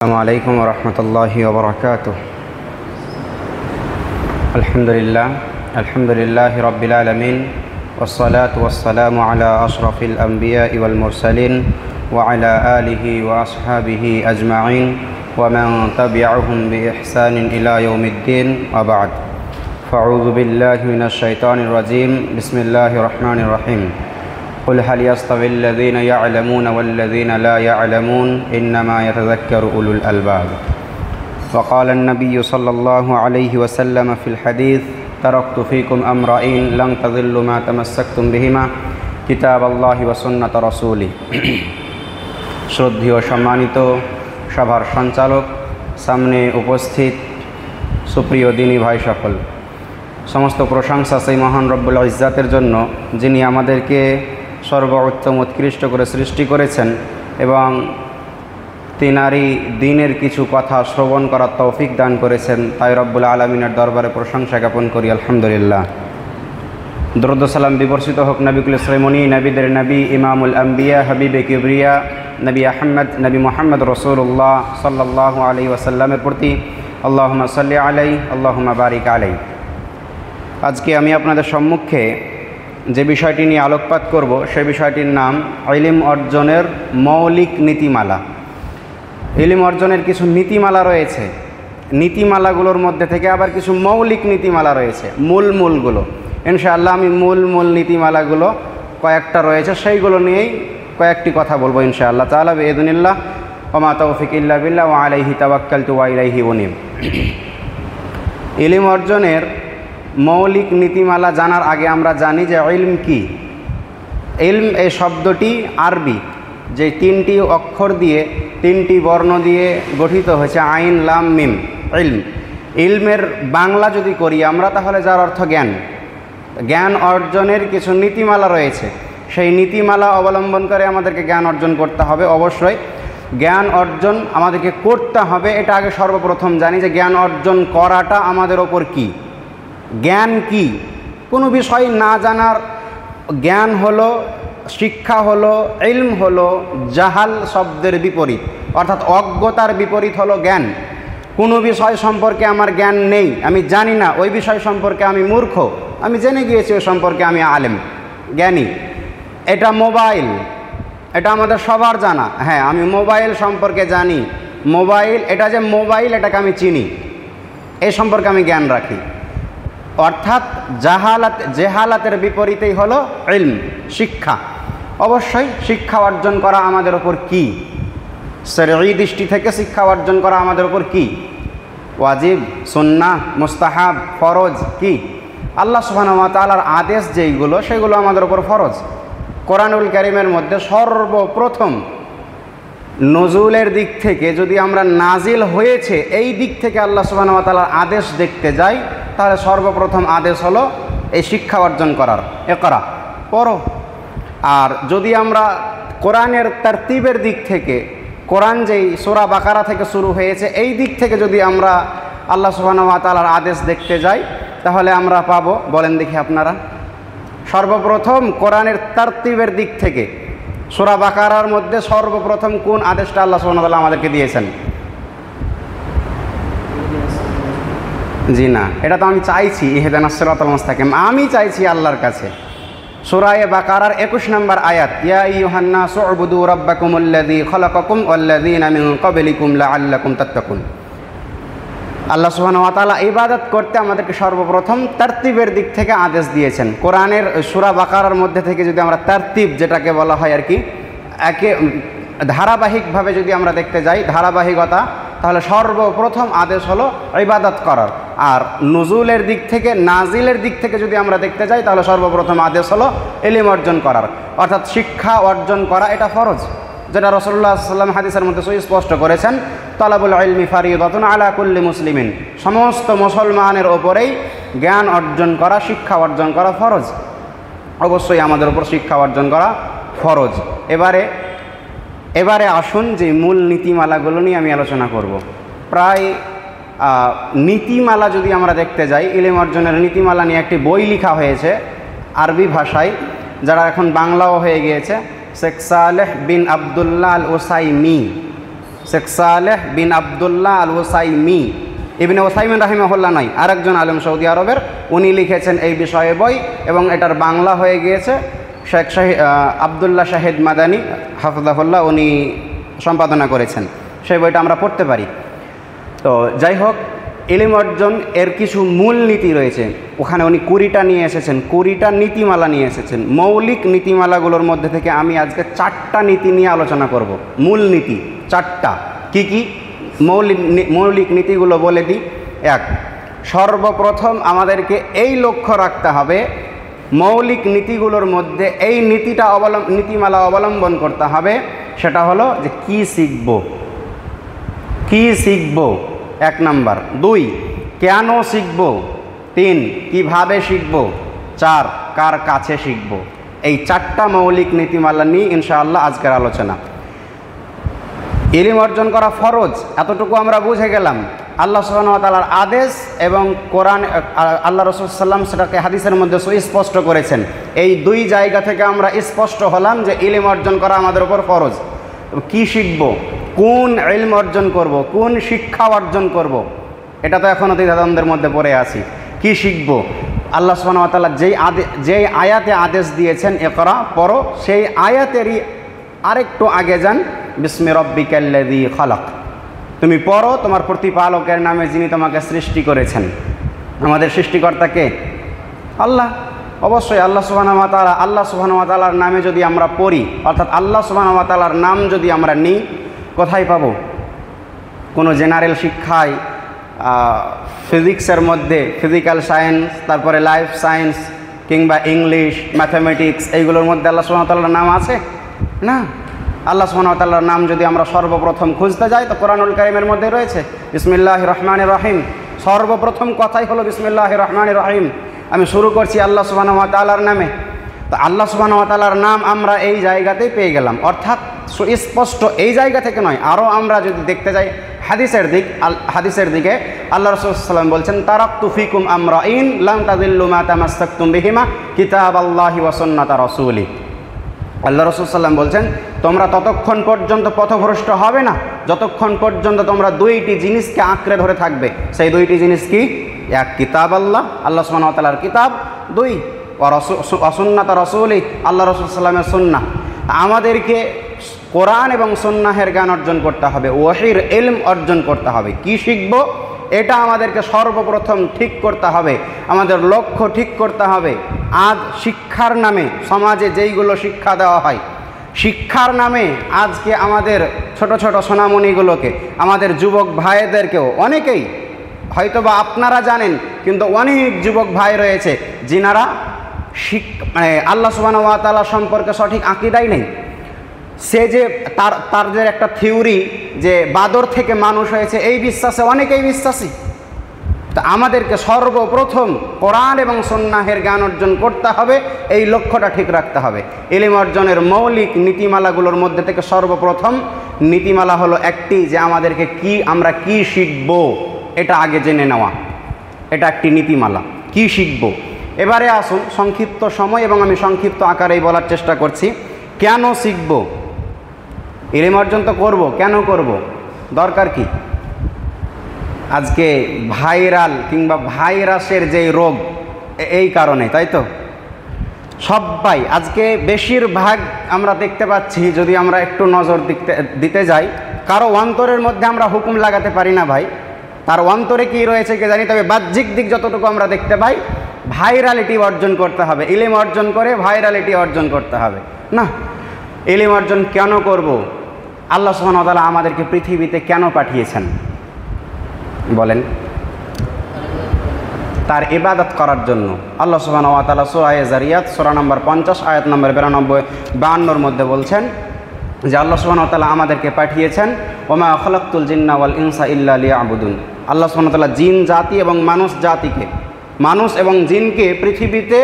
السلام عليكم ورحمة الله وبركاته. الحمد لله رب العالمين، والصلاة والسلام على أشرف الأنبياء والمرسلين وعلى آله وأصحابه أجمعين ومن تبعهم بإحسان إلى يوم الدين، وبعد. فأعوذ بالله من الشيطان الرجيم. بسم الله الرحمن الرحيم. قل هل يستوي الذين يعلمون والذين لا يعلمون إنما يتذكر أولو الألباب. وقال النبي صلى الله عليه وسلم في الحديث: تركت فيكم أمرين لن تضلوا ما تمسكتم بهما كتاب الله وسنة رسوله. শ্রদ্ধেয় সম্মানিত সভার সঞ্চালক, সামনে উপস্থিত সুপ্রিয় দিনী ভাই সকল, সমস্ত প্রশংসা সেই মহান রব্বুল ইজ্জাতের জন্য, যিনি আমাদেরকে সর্বোত্তম উৎকৃষ্ট করে সৃষ্টি করেছেন এবং তিনারই দিনের কিছু কথা শ্রবণ করার তৌফিক দান করেছেন। তাই রব্বুল আলমিনের দরবারে প্রশংসা জ্ঞাপন করি, আলহামদুলিল্লাহ। দরুদ ও সালাম বিবর্ষিত হোক নবিকুল ইসলামী, নবীদের নবী, ইমামুল আম্বিয়া, হাবিবে কিবরিয়া, নবী আহমদ, নবী মোহাম্মদ রসুল্লাহ সাল্লাল্লাহু আলাইহি ওয়াসাল্লামের প্রতি। আল্লাহুম্মা সাল্লি আলাইহি, আল্লাহুম্মা বারিক আলাইহি। আজকে আমি আপনাদের সম্মুখে যে বিষয়টি নিয়ে আলোকপাত করব, সে বিষয়টির নাম ইলম অর্জনের মৌলিক নীতিমালা। ইলম অর্জনের কিছু নীতিমালা রয়েছে, নীতিমালাগুলোর মধ্যে থেকে আবার কিছু মৌলিক নীতিমালা রয়েছে, মূলগুলো। ইনশাআল্লাহ আমি মূল নীতিমালাগুলো কয়েকটা রয়েছে, সেইগুলো নিয়েই কয়েকটি কথা বলবো ইনশাআল্লাহ তাআলা বিইذنিল্লাহ। ওয়া মা তাওফিক ইল্লা বিল্লাহ ওয়া আলাইহি তাওয়াক্কালতু ওয়া ইলাইহি উনীব। ইলম অর্জনের মৌলিক নীতিমালা জানার আগে আমরা জানি যে ইলম কি। ইলম এই শব্দটি আরবি, যে তিনটি অক্ষর দিয়ে, তিনটি বর্ণ দিয়ে গঠিত হয়েছে, আইন লাম মিম, ইলম। ইলমের বাংলা যদি করি আমরা, তাহলে যার অর্থ জ্ঞান। জ্ঞান অর্জনের কিছু নীতিমালা রয়েছে, সেই নীতিমালা অবলম্বন করে আমাদেরকে জ্ঞান অর্জন করতে হবে। অবশ্যই জ্ঞান অর্জন আমাদেরকে করতে হবে, এটা আগে সর্বপ্রথম জানি যে জ্ঞান অর্জন করাটা আমাদের ওপর কি। জ্ঞান কি? কোনো বিষয় না জানার জ্ঞান হলো, শিক্ষা হলো, ইলম হলো জাহাল শব্দের বিপরীত, অর্থাৎ অজ্ঞতার বিপরীত হলো জ্ঞান। কোনো বিষয় সম্পর্কে আমার জ্ঞান নেই, আমি জানি না, ওই বিষয় সম্পর্কে আমি মূর্খ। আমি জেনে গিয়েছি ওই সম্পর্কে আমি আলেম, জ্ঞানী। এটা মোবাইল, এটা আমাদের সবার জানা। হ্যাঁ, আমি মোবাইল সম্পর্কে জানি, মোবাইল, এটা যে মোবাইল, এটাকে আমি চিনি, এই সম্পর্কে আমি জ্ঞান রাখি। অর্থাৎ জেহালাতের বিপরীতেই হলো ইলম, শিক্ষা। অবশ্যই শিক্ষা অর্জন করা আমাদের ওপর কি, শরঈ দৃষ্টি থেকে শিক্ষা অর্জন করা আমাদের ওপর কি, ওয়াজিব, সুন্নাহ, মুস্তাহাব, ফরজ কি। আল্লাহ সুবহানাহু ওয়া তাআলার আদেশ যেইগুলো, সেগুলো আমাদের ওপর ফরজ। কোরআনুল কারীমের মধ্যে সর্বপ্রথম নজুলের দিক থেকে যদি আমরা নাজিল হয়েছে এই দিক থেকে আল্লাহ সুবহানাহু ওয়া তাআলার আদেশ দেখতে যাই, তাহলে সর্বপ্রথম আদেশ হলো এই শিক্ষা অর্জন করার, ইকরা, পড়ো। আর যদি আমরা কোরআনের তারতিবের দিক থেকে, কোরআন যেই সূরা বাকারা থেকে শুরু হয়েছে, এই দিক থেকে যদি আমরা আল্লাহ সুবহানাহু ওয়া তাআলার আদেশ দেখতে যাই, তাহলে আমরা পাবো, বলেন দেখি আপনারা, সর্বপ্রথম কোরআনের তারতিবের দিক থেকে সূরা বাকারার মধ্যে সর্বপ্রথম কোন আদেশটা আল্লাহ সুবহানাহু ওয়া তাআলা আমাদেরকে দিয়েছেন? জি না, এটা তো আমি চাইছি, ইহদিনাস সিরাতাল মুস্তাকিম, আমি চাইছি আল্লাহর কাছে। সূরা বাকারার 21 নম্বর আয়াত, ইয়া আইয়ুহান নাসু উবুদু রাব্বাকুমুল্লাযী খালাকাকুম ওয়াল্লাযীনা মিন ক্বাবলিকুম লাআল্লাকুম তাত্তাকুন। আল্লাহ সুবহানাহু ওয়া তাআলা ইবাদত করতে আমাদেরকে সর্বপ্রথম তারতিবের দিক থেকে আদেশ দিয়েছেন। কোরআনের সূরা বাকারার মধ্যে থেকে যদি আমরা তারতিব, যেটাকে বলা হয় আর কি, একে ধারাবাহিকভাবে যদি আমরা দেখতে যাই, ধারাবাহিকতা, তাহলে সর্বপ্রথম আদেশ হলো ইবাদত করার। আর নজুলের দিক থেকে, নাজিলের দিক থেকে যদি আমরা দেখতে যাই, তাহলে সর্বপ্রথম আদেশ হলো ইলম অর্জন করার, অর্থাৎ শিক্ষা অর্জন করা, এটা ফরজ, যেটা রাসূলুল্লাহ সাল্লাল্লাহু আলাইহি ওয়াসাল্লাম হাদিসের মধ্যে সুস্পষ্ট করেছেন, তালাবুল ইলমি ফারিদাতুন আলা কুল্লি মুসলিমিন। সমস্ত মুসলমানের ওপরেই জ্ঞান অর্জন করা, শিক্ষা অর্জন করা ফরজ। অবশ্যই আমাদের উপর শিক্ষা অর্জন করা ফরজ। এবারে আসুন যে মূল নীতিমালাগুলো নিয়ে আমি আলোচনা করব। প্রায় নীতিমালা যদি আমরা দেখতে যাই, ইলম অর্জনের নীতিমালা নিয়ে একটি বই লেখা হয়েছে আরবি ভাষায়, যারা এখন বাংলাও হয়ে গিয়েছে, শেখ সালেহ বিন আবদুল্লাহ আল উসাইমি, শেখ সালেহ বিন আবদুল্লাহ আল ওসাইমি, ইবনে ওসাইমিন রাহিমাহুল্লাহ নয়, আরেকজন আলেম সৌদি আরবের, উনি লিখেছেন এই বিষয়ে বই, এবং এটার বাংলা হয়ে গিয়েছে শেখ আবদুল্লাহ শাহিদ মাদানী হাফিজাহুল্লাহ, উনি সম্পাদনা করেছেন। সেই বইটা আমরা পড়তে পারি। তো যাই হোক, ইলম অর্জন এর কিছু মূল নীতি রয়েছে, ওখানে উনি 20টা নিয়ে এসেছেন, 20টা নীতিমালা নিয়ে এসেছেন। মৌলিক নীতিমালাগুলোর মধ্যে থেকে আমি আজকে 4টা নীতি নিয়ে আলোচনা করব। মূল নীতি 4টা। কি কি মৌলিক নীতিগুলো বলে দিই। 1, সর্বপ্রথম আমাদেরকে এই লক্ষ্য রাখতে হবে, মৌলিক নীতিগুলোর মধ্যে এই নীতিমালা অবলম্বন করতে হবে, সেটা হলো যে কি শিখব, 1 নাম্বার। 2, কেন শিখব। 3, কিভাবে শিখব। 4, কার কাছে শিখব। এই 4টা মৌলিক নীতিমালা নিয়ে ইনশাআল্লাহ আজকের আলোচনা। ইলম অর্জন করা ফরজ, এতটুকু আমরা বুঝে গেলাম। আল্লাহ সুবহানাহু ওয়া তাআলার আদেশ এবং কোরআন, আল্লাহ রাসূল সাল্লাম সেটাকে হাদিসের মধ্যে সুস্পষ্ট করেছেন। এই 2 জায়গা থেকে আমরা স্পষ্ট হলাম যে ইলম অর্জন করা আমাদের উপর ফরজ। কি শিখব, কোন ইলম অর্জন করব, কোন শিক্ষা অর্জন করব, এটা তো এখনও দ্বিধাদ্বন্দ্বের মধ্যে পড়ে আছি। কি শিখব, আল্লাহ সুবহানাহু ওয়া তাআলা যেই আয়াতে আদেশ দিয়েছেন ইকরা পড়ো, সেই আয়াতেরই আরেকটু আগে যান, বিসমি রব্বিকাল্লাযী খালাক, তুমি পড়ো তোমার প্রতিপালকের নামে যিনি তোমাকে সৃষ্টি করেছেন। আমাদের সৃষ্টিকর্তা কে? আল্লাহ। অবশ্যই আল্লাহ সুবহানাহু ওয়া তাআলার নামে যদি আমরা পড়ি, অর্থাৎ আল্লাহ সুবহানাহু ওয়া তাআলার নাম যদি আমরা নিই, কোথায় পাবো? কোনো জেনারেল শিক্ষায়, ফিজিক্সের মধ্যে ফিজিক্যাল সায়েন্স, তারপরে লাইফ সায়েন্স, কিংবা ইংলিশ, ম্যাথামেটিক্স, এইগুলোর মধ্যে আল্লাহ সুবহানাহু ওয়া তাআলার নাম আছে না। আল্লাহ সুবহানাহু ওয়া তাআলার নাম যদি আমরা সর্বপ্রথম খুঁজতে যাই, তো কোরআনুল কারীমের মধ্যে রয়েছে বিসমিল্লাহির রহমানির রহিম। সর্বপ্রথম কথাই হলো বিসমিল্লাহির রহমানির রহিম। আমি শুরু করছি আল্লাহ সুবহানাহু ওয়া তাআলার নামে। তো আল্লাহ সুবহানাহু ওয়া তাআলার নাম আমরা এই জায়গাতেই পেয়ে গেলাম, অর্থাৎ সুস্পষ্ট এই জায়গা থেকে নয়, আরও আমরা যদি দেখতে যাই হাদিসের দিকে, আল্লাহ রাসূল সাল্লাল্লাহু আলাইহি ওয়াসাল্লাম বলছেন, তারাকতু ফিকুম আমরাইন লাম তাযিল্লু মা তামাসসাকতুম বিহিমা কিতাবাল্লাহি ওয়া সুন্নাতা রাসূলি। আল্লাহ রাসূল সাল্লাল্লাহু আলাইহি ওয়াসাল্লাম বলছেন, তোমরা ততক্ষণ পর্যন্ত পথভ্রষ্ট হবে না যতক্ষণ পর্যন্ত তোমরা 2টি জিনিসকে আঁকড়ে ধরে থাকবে। সেই 2টি জিনিস কি? 1, কিতাব আল্লাহ সুবহানাহু ওয়া তাআলার কিতাব। 2, সুন্নাত রাসূলি, আল্লাহ রাসূল সাল্লাল্লাহু আলাইহি ওয়াসাল্লামের সুন্নাহ। আমাদেরকে কোরআন এবং সুন্নাহের জ্ঞান অর্জন করতে হবে, ওহীর ইলম অর্জন করতে হবে। কি শিখব, এটা আমাদেরকে সর্বপ্রথম ঠিক করতে হবে, আমাদের লক্ষ্য ঠিক করতে হবে। আজ শিক্ষার নামে সমাজে যেইগুলো শিক্ষা দেওয়া হয়, শিক্ষার নামে আজকে আমাদের ছোট ছোট সোনামণিগুলোকে, আমাদের যুবক ভাইদেরকেও, অনেকেই হয়তোবা আপনারা জানেন, কিন্তু অনেক যুবক ভাই রয়েছে যিনারা আল্লাহ সুবহানাহু ওয়া তাআলা সম্পর্কে সঠিক আকীদাই নেই। সে যে তাদের একটা থিওরি যে বাদর থেকে মানুষ হয়েছে, এই বিশ্বাসে অনেকেই বিশ্বাসী। তা আমাদেরকে সর্বপ্রথম কোরআন এবং সুন্নাহের জ্ঞান অর্জন করতে হবে, এই লক্ষ্যটা ঠিক রাখতে হবে। ইলম অর্জনের মৌলিক নীতিমালাগুলোর মধ্যে থেকে সর্বপ্রথম নীতিমালা হলো একটি, যে আমাদেরকে আমরা কি শিখব এটা আগে জেনে নেওয়া, এটা একটি নীতিমালা। কি শিখব, এবারে আসুন সংক্ষিপ্ত সময় এবং আমি সংক্ষিপ্ত আকারেই বলার চেষ্টা করছি। কেন শিখব? ইলম অর্জন তো করব, কেন করব, দরকার কি? আজকে ভাইরাল কিংবা ভাইরাসের যে রোগ, এই কারণে, তাই তো? সবাই আজকে বেশিরভাগ আমরা দেখতে পাচ্ছি, যদি আমরা একটু নজর দিতে যাই, কারো অন্তরের মধ্যে আমরা হুকুম লাগাতে পারি না ভাই, তার অন্তরে কি রয়েছে কে জানি। তবে বাহ্যিক দিক যতটুকু আমরা দেখতে পাই, ভাইরালিটি অর্জন করতে হবে, ইলম অর্জন করে ভাইরালিটি অর্জন করতে হবে না। ইলম অর্জন কেন করব? আল্লাহ সুবহানাহু ওয়া তাআলা আমাদেরকে পৃথিবীতে কেন পাঠিয়েছেন বলেন? তার ইবাদত করার জন্য। আল্লাহ সুবহানাহু ওয়া তাআলা সূরা যারিয়াত সূরা নম্বর 50 আয়াত নম্বর 92-52 মধ্যে বলছেন যে আল্লাহ সুবহানাহু ওয়া তাআলা আমাদেরকে পাঠিয়েছেন, ওমা খালাকতুল জিন্না ওয়াল ইনসা ইল্লা লিয়াবুদুন। আল্লাহ সুবহানাহু ওয়া তাআলা জিন জাতি এবং মানুষ জাতিকে, মানুষ এবং জিনকে পৃথিবীতে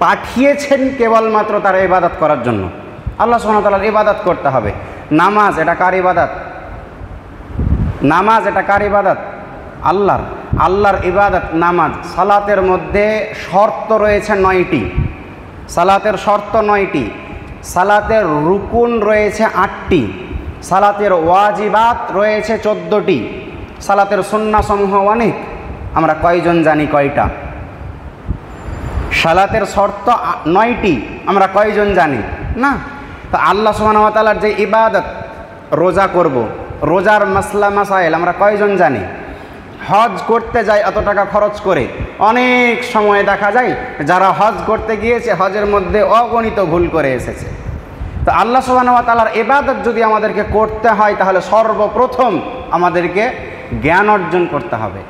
পাঠিয়েছেন কেবলমাত্র তার ইবাদত করার জন্য। আল্লাহ সুবহানাহু ওয়া তাআলার ইবাদত করতে হবে। নামাজ এটা কার ইবাদত? নামাজ এটা কার ইবাদত? আল্লাহর ইবাদত নামাজ। সালাতের মধ্যে শর্ত রয়েছে 9টি, সালাতের শর্ত 9টি, সালাতের রুকুন রয়েছে 8টি, সালাতের ওয়াজিবাত রয়েছে 14টি, সালাতের সুন্নাহসমূহ অনেক, আমরা কয়জন জানি কয়টা? সালাতের শর্ত 9টি, আমরা কয়জন জানি? না। তো আল্লাহ সুবহানাহু ওয়া তাআলার যে ইবাদত, রোজা করব, রোজার মাসলা মাসাইল আমরা কয়জন জানি? হজ করতে যায় এত টাকা খরচ করে, অনেক সময় দেখা যায় যারা হজ করতে গিয়েছে হজের মধ্যে অগণিত ভুল করে এসেছে। তো আল্লাহ সুবহানাহু ওয়া তাআলার ইবাদত যদি আমাদেরকে করতে হয় তাহলে সর্বপ্রথম আমাদেরকে জ্ঞান অর্জন করতে হবে।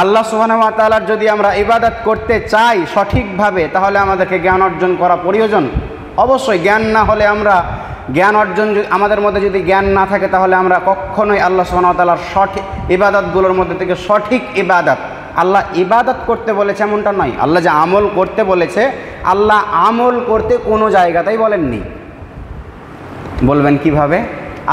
আল্লাহ সুবহানাহু ওয়া তাআলার যদি আমরা ইবাদত করতে চাই সঠিকভাবে তাহলে আমাদেরকে জ্ঞান অর্জন করা প্রয়োজন। অবশ্যই জ্ঞান না হলে আমরা জ্ঞান অর্জন, আমাদের মধ্যে যদি জ্ঞান না থাকে তাহলে আমরা কখনোই আল্লাহ সুবহানাহু ওয়া তাআলার সঠিক ইবাদতগুলোর মধ্যে থেকে সঠিক ইবাদত, আল্লাহ ইবাদত করতে বলেছে এমনটা নয়, আল্লাহ যে আমল করতে বলেছে, আল্লাহ আমল করতে কোনো জায়গাতেই বলেননি। বলবেন কিভাবে?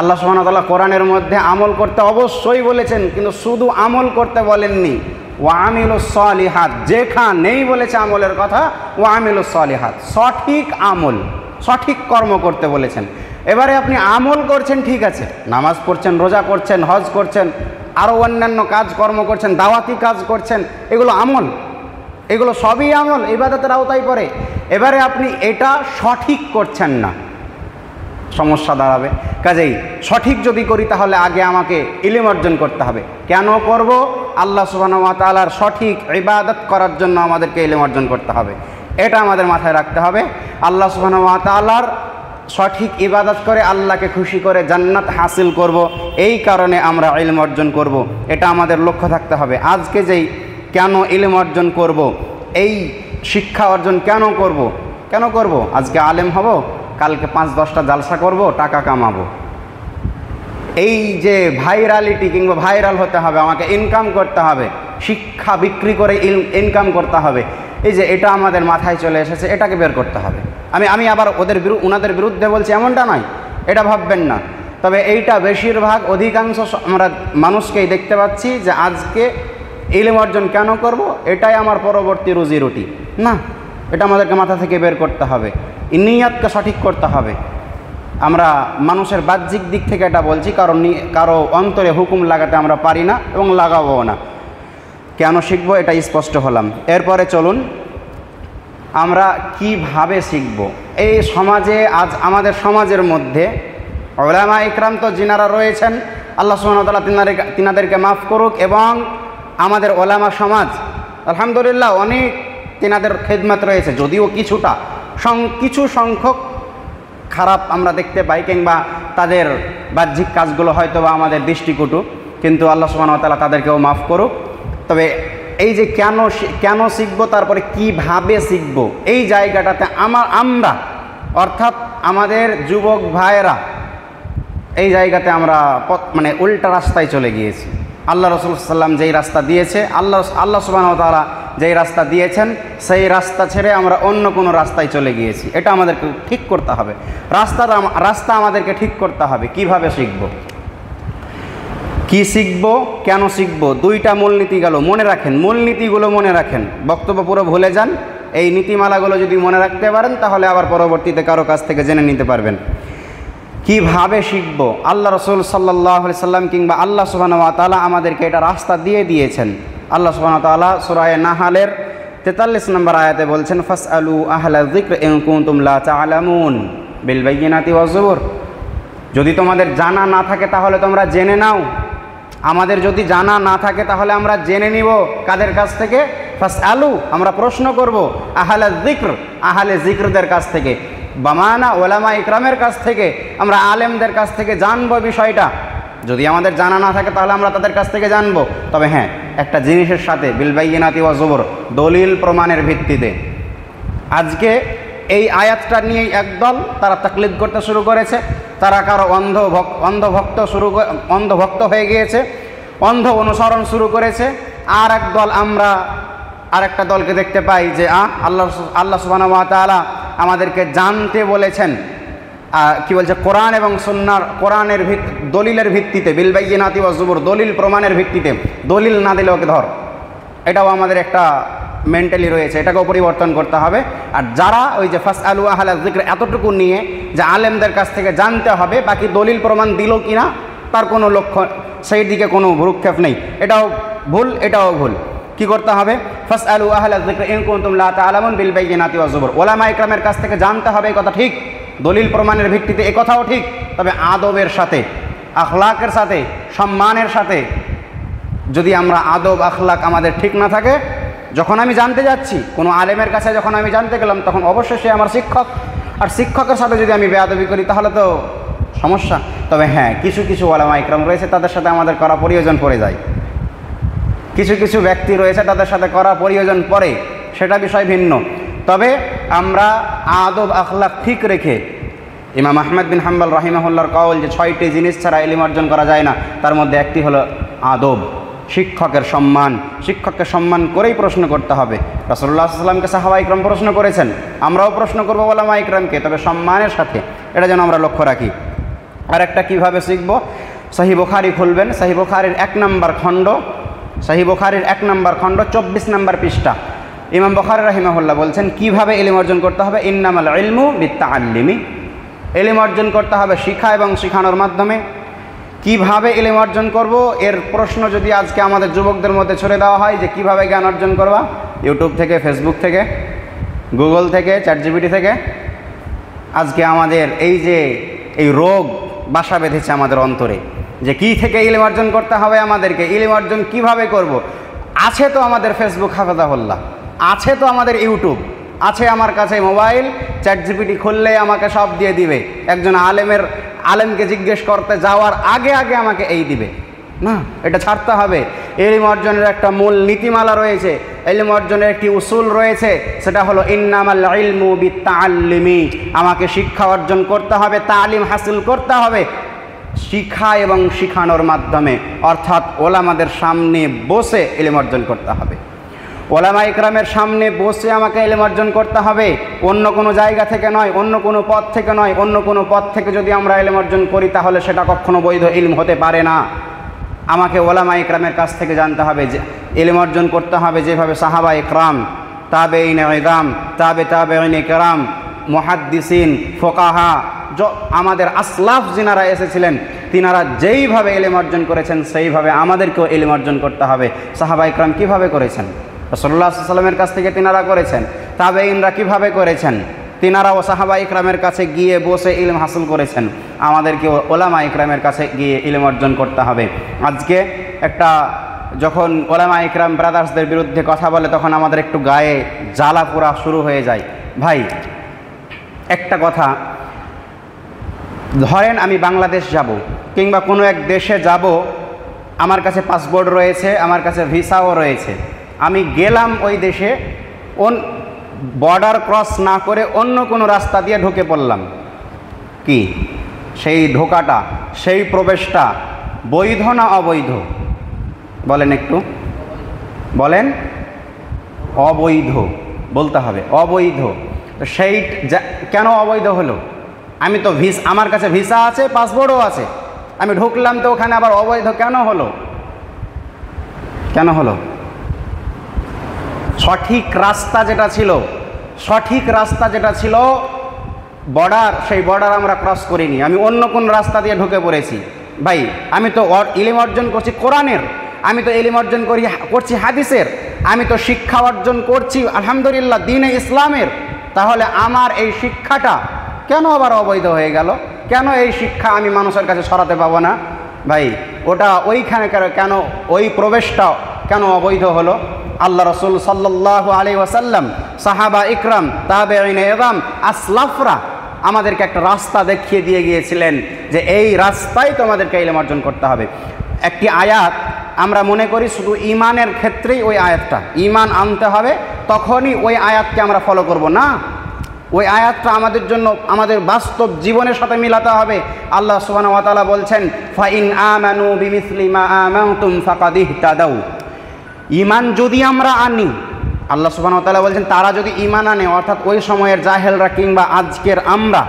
আল্লাহ সুবহানাহু ওয়া তাআলা কোরআনের মধ্যে আমল করতে অবশ্যই বলেছেন, কিন্তু শুধু আমল করতে বলেননি। ওয়া আমিলুস সলিহাত, যেখানেই বলেছে আমলের কথা, ওয়া আমিলুস সলিহাত, সঠিক আমল, সঠিক কর্ম করতে বলেছেন। এবারে আপনি আমল করছেন, ঠিক আছে, নামাজ পড়ছেন, রোজা করছেন, হজ করছেন, আরও অন্যান্য কাজকর্ম করছেন, দাওয়াতি কাজ করছেন, এগুলো আমল, এগুলো সবই আমল, ইবাদতের আওতায় পড়ে। এবারে আপনি এটা সঠিক করছেন না, সমস্যা দাঁড়াবে। কাজেই সঠিক যদি করি তাহলে আগে আমাকে ইলম অর্জন করতে হবে। কেন করব? আল্লাহ সুবহানাহু ওয়া তাআলার সঠিক ইবাদত করার জন্য আমাদেরকে ইলম অর্জন করতে হবে, এটা আমাদের মাথায় রাখতে হবে। আল্লাহ সুবহানাহু ওয়া তাআলার সঠিক ইবাদত করে আল্লাহকে খুশি করে জান্নাত হাসিল করব, এই কারণে আমরা ইলম অর্জন করব, এটা আমাদের লক্ষ্য থাকতে হবে। আজকে যেই কেন ইলম অর্জন করব, এই শিক্ষা অর্জন কেন করব? আজকে আলেম হব, কালকে 5-10টা জালসা করব, টাকা কামাবো, এই যে ভাইরালিটি কিংবা ভাইরাল হতে হবে, আমাকে ইনকাম করতে হবে, শিক্ষা বিক্রি করে ইনকাম করতে হবে, এই যে এটা আমাদের মাথায় চলে এসেছে, এটাকে বের করতে হবে। আমি আবার ওনাদের বিরুদ্ধে বলছি এমনটা নয়, এটা ভাববেন না। তবে এইটা বেশিরভাগ অধিকাংশ আমরা মানুষকেই দেখতে পাচ্ছি যে আজকে ইলম অর্জন কেন করব, এটাই আমার পরবর্তী রুজি রুটি। না, এটা আমাদেরকে মাথা থেকে বের করতে হবে, নিয়াতকে সঠিক করতে হবে। আমরা মানুষের বাহ্যিক দিক থেকে এটা বলছি, কারো অন্তরে হুকুম লাগাতে আমরা পারি না এবং লাগাবো না। কেন শিখবো এটা স্পষ্ট হলাম। এরপরে চলুন আমরা কিভাবে শিখব। এই সমাজে, আজ আমাদের সমাজের মধ্যে উলামা ইকরাম তো যিনারা রয়েছেন, আল্লাহ সুবহানাহু ওয়া তাআলা তিনাদেরকে মাফ করুক, এবং আমাদের উলামা সমাজ আলহামদুলিল্লাহ অনেক তিনাদের খেদমত রয়েছে, যদিও কিছু সংখ্যক খারাপ আমরা দেখতে পাই, কিংবা তাদের বাহ্যিক কাজগুলো হয়তো বা আমাদের দৃষ্টিকটু, কিন্তু আল্লাহ সুবহানাহু ওয়া তাআলা তাদেরকেও মাফ করুক। তবে এই যে কেন শিখবো, তারপরে কিভাবে শিখবো, এই জায়গাটাতে আমরা অর্থাৎ আমাদের যুবক ভাইয়েরা এই জায়গাতে আমরা উল্টা রাস্তায় চলে গিয়েছি। আল্লাহ রাসূল সাল্লাল্লাহু আলাইহি ওয়াসাল্লাম যেই রাস্তা দিয়েছে, আল্লাহ সুবহানাহু ওয়া তাআলা যেই রাস্তা দিয়েছেন, সেই রাস্তা ছেড়ে আমরা অন্য কোনো রাস্তায় চলে গিয়েছি। এটা আমাদেরকে ঠিক করতে হবে, রাস্তা আমাদেরকে ঠিক করতে হবে। কিভাবে শিখব, কি শিখব, কেন শিখব, দুইটা মূলনীতি গেল, মনে রাখেন, মূলনীতিগুলো মনে রাখেন, বক্তব্য পুরো ভুলে যান। এই নীতিমালাগুলো যদি মনে রাখতে পারেন তাহলে আবার পরবর্তীতে কারো কাছ থেকে জেনে নিতে পারবেন। কিভাবে শিখব? আল্লাহ রাসূল সাল্লাল্লাহু আলাইহি সাল্লাম কিংবা আল্লাহ সুবহানাহু ওয়া তাআলা আমাদেরকে এটা রাস্তা দিয়েছেন। আল্লাহ সুবহানাহু ওয়া তাআলা সূরা নাহলের 43 নম্বর আয়াতে বলছেন, ফাসআলু আহলা যিকর ইন কুনতুম লা তা'লামুন বিল বায়িনাতি ওয়াজ জুবুর। যদি তোমাদের জানা না থাকে তাহলে তোমরা জেনে নাও। আমাদের যদি জানা না থাকে তাহলে আমরা জেনে নিব কাদের কাছ থেকে? ফাসআলু, আমরা প্রশ্ন করব, আহলা যিকর, আহলে যিকরদের কাছ থেকে, বামানা ওলামা ইকরামের কাছ থেকে, আমরা আলেমদের কাছ থেকে জানবো বিষয়টা। যদি আমাদের জানা না থাকে তাহলে আমরা তাদের কাছ থেকে জানবো। তবে হ্যাঁ, একটা জিনিসের সাথে, বিল বায়িনাতি ওয়াজ জুবুর, দলিল প্রমাণের ভিত্তিতে। আজকে এই আয়াতটা নিয়েই একদল তারা তাকলিদ করতে শুরু করেছে, তারা কারো অন্ধভক্ত হয়ে গিয়েছে, অন্ধ অনুসরণ শুরু করেছে। আর এক দল, আমরা আরেকটা দলকে দেখতে পাই যে আল্লাহ সুবহানাহু ওয়া তাআলা আমাদেরকে জানতে বলেছেন, কি বলছে, কোরআন এবং সুন্নাহর, কোরআনের দলিলের ভিত্তিতে, বিল বায়িনাতি ওয়াজ জুবুর, দলিল প্রমাণের ভিত্তিতে, দলিল না দিলে ওকে ধর। এটাও আমাদের একটা মেন্টালি রয়েছে, এটাকেও পরিবর্তন করতে হবে। আর যারা ওই যে ফাসআলু আহলা যিকর এতটুকু নিয়ে যে আলেমদের কাছ থেকে জানতে হবে, বাকি দলিল প্রমাণ দিল কিনা তার কোনো লক্ষ্য, সেই দিকে কোনো ভ্রুক্ষেপ নেই, এটাও ভুল, এটাও ভুল। কি করতে হবে? ফাসআলু আহলা যিকর ইন কুনতুম লা তা'লামুন বিল বাইয়িনাতি ওয়াজ জুবুর। ওলামা ইকরামের কাছ থেকে জানতে হবে, এই কথা ঠিক, দলিল প্রমাণের ভিত্তিতে এ কথাও ঠিক, তবে আদবের সাথে, আখলাকের সাথে, সম্মানের সাথে। যদি আমরা আদব আখলাক আমাদের ঠিক না থাকে, যখন আমি জানতে যাচ্ছি কোনো আলেমের কাছে, যখন আমি জানতে গেলাম, তখন অবশ্যই সে আমার শিক্ষক, আর শিক্ষকের সাথে যদি আমি বেয়াদবি করি তাহলে তো সমস্যা। তবে হ্যাঁ, কিছু কিছু ওলামা ইকরাম রয়েছে তাদের সাথে আমাদের করা প্রয়োজন পড়ে যায়, কিছু কিছু ব্যক্তি রয়েছে তাদের সাথে করা প্রয়োজন পড়ে, সেটা বিষয় ভিন্ন। তবে আমরা আদব আখলাক ঠিক রেখে, ইমাম আহমদ বিন হাম্বল রাহিমাহুল্লাহর কওল যে 6টি জিনিস ছাড়া ইলম অর্জন করা যায় না, তার মধ্যে একটি হলো আদব, শিক্ষকের সম্মান। শিক্ষককে সম্মান করেই প্রশ্ন করতে হবে। রাসূলুল্লাহ সাল্লাল্লাহু আলাইহি ওয়াসাল্লামকে সাহাবা ইকরাম প্রশ্ন করেছেন, আমরাও প্রশ্ন করবো ওলামা ইকরামকে, তবে সম্মানের সাথে, এটা যেন আমরা লক্ষ্য রাখি। আর একটা কীভাবে শিখব? সহিহ বুখারী খুলবেন, সহিহ বুখারীর 1 নম্বর খণ্ড, সহিহ বুখারীর 1 নম্বর খণ্ড 24 নম্বর পৃষ্ঠা। ইমাম বুখারী রাহিমাহুল্লাহ বলছেন কিভাবে ইলম অর্জন করতে হবে। ইন্নামাল ইলমু বিত্তাআল্লুমি, ইলম অর্জন করতে হবে শিক্ষা এবং শিখানোর মাধ্যমে। কিভাবে ইলম অর্জন করব, এর প্রশ্ন যদি আজকে আমাদের যুবকদের মধ্যে ছড়ে দেওয়া হয় যে কিভাবে জ্ঞান অর্জন করবা, ইউটিউব থেকে, ফেসবুক থেকে, গুগল থেকে, চ্যাটজিপিটি থেকে, আজকে আমাদের এই যে এই রোগ বাসা বেঁধেছে আমাদের অন্তরে, যে কি থেকে ইলম অর্জন করতে হবে আমাদেরকে, ইলম অর্জন কিভাবে করব। আছে তো আমাদের ফেসবুক হাফেজাহুল্লাহ, আছে তো আমাদের ইউটিউব, আছে আমার কাছে মোবাইল, চ্যাটজিপিটি খুললে আমাকে সব দিয়ে দিবে। একজন আলেমকে জিজ্ঞেস করতে যাওয়ার আগে আগে আমাকে এই দিবে না, এটা ছাড়তে হবে। ইলম অর্জনের একটা মূল নীতিমালা রয়েছে, ইলম অর্জনের একটি উসুল রয়েছে, সেটা হলো ইন্নামাল ইলমু বিত্তাআল্লুমি। আমাকে শিক্ষা অর্জন করতে হবে, তালিম হাসিল করতে হবে শিক্ষা এবং শিখানোর মাধ্যমে, অর্থাৎ ওলামাদের সামনে বসে ইলম অর্জন করতে হবে। ওলামা ইকরামের সামনে বসে আমাকে ইলম অর্জন করতে হবে, অন্য কোনো জায়গা থেকে নয়, অন্য কোনো পথ থেকে নয়। অন্য কোনো পথ থেকে যদি আমরা ইলম অর্জন করি তাহলে সেটা কখনো বৈধ ইলম হতে পারে না। আমাকে ওলামা ইকরামের কাছ থেকে জানতে হবে, যে ইলম অর্জন করতে হবে যেভাবে সাহাবা ইকরাম, তাবেঈনে ইযাম, তাবেঈনে কেরাম, মুহাদ্দিসিন, ফুকাহা, আমাদের আসলাফ যিনারা এসেছিলেন তিনারা যেইভাবে ইলম অর্জন করেছেন সেইভাবে আমাদেরকেও ইলম অর্জন করতে হবে। সাহাবা ইকরাম কীভাবে করেছেন? রাসূলুল্লাহ সাল্লাল্লাহু আলাইহি ওয়াসাল্লামের কাছ থেকে তিনারা করেছেন। তাবেঈনরা কীভাবে করেছেন? তিনারাও সাহাবা ইকরামের কাছে গিয়ে বসে ইলম হাসিল করেছেন। আমাদেরকেও ওলামা ইকরামের কাছে গিয়ে ইলম অর্জন করতে হবে। আজকে যখন ওলামা ইকরাম ব্রাদার্সদের বিরুদ্ধে কথা বলে তখন আমাদের একটু গায়ে জ্বালা পোড়া শুরু হয়ে যায়। ভাই, একটা কথা, ধরেন আমি বাংলাদেশ যাব কিংবা কোনো এক দেশে যাব, আমার কাছে পাসপোর্ট রয়েছে, আমার কাছে ভিসাও রয়েছে, আমি গেলাম ওই দেশে, বর্ডার ক্রস না করে অন্য কোনো রাস্তা দিয়ে ঢুকে পড়লাম, কি সেই ঢোকাটা, সেই প্রবেশটা বৈধ না অবৈধ? বলেন, একটু বলেন। অবৈধ বলতে হবে, অবৈধ। তো সেই কেন অবৈধ হলো? আমি তো আমার কাছে ভিসা আছে, পাসপোর্টও আছে, আমি ঢুকলাম, তো ওখানে আবার অবৈধ কেন হলো? কেন হলো? সঠিক রাস্তা যেটা ছিল বর্ডার, সেই বর্ডার আমরা ক্রস করিনি, আমি অন্য কোন রাস্তা দিয়ে ঢুকে পড়েছি। ভাই, আমি তো ইলম অর্জন করছি কোরআনের, আমি তো ইলম অর্জন করছি হাদিসের, আমি তো শিক্ষা অর্জন করছি আলহামদুলিল্লাহ দ্বীনে ইসলামের। তাহলে আমার এই শিক্ষাটা কেন আবার অবৈধ হয়ে গেল? কেন এই শিক্ষা আমি মানুষের কাছে ছড়াতে পাবো না? ভাই, ওটা ওইখানে কেন, ওই প্রবেশটা কেন অবৈধ হলো? আল্লাহ রসুল সাল্লাল্লাহু আলাইহি ওয়াসাল্লাম, সাহাবা ইকরাম, তাবেঈনে ইযাম, আসলাফরা আমাদেরকে একটা রাস্তা দেখিয়ে দিয়ে গিয়েছিলেন যে এই রাস্তায় তোমাদেরকে ইলম অর্জন করতে হবে। একটি আয়াত আমরা মনে করি শুধু ঈমানের ক্ষেত্রেই ওই আয়াতটা, ঈমান আনতে হবে তখনই ওই আয়াতকে আমরা ফলো করব না। ওই আয়াতটা আমাদের জন্য আমাদের বাস্তব জীবনের সাথে মিলাতে হবে। আল্লাহ সুবহানাহু ওয়া তাআলা বলছেন, ফাইন আমানু বিমিসলি মা আমানতুম ফাকাদ ইহতাদাউ। ঈমান যদি আমরা আনি, আল্লাহ সুবহানাহু ওয়া তাআলা বলছেন তারা যদি ঈমান আনে, অর্থাৎ ওই সময়ের জাহেলরা কিংবা আজকের আমরা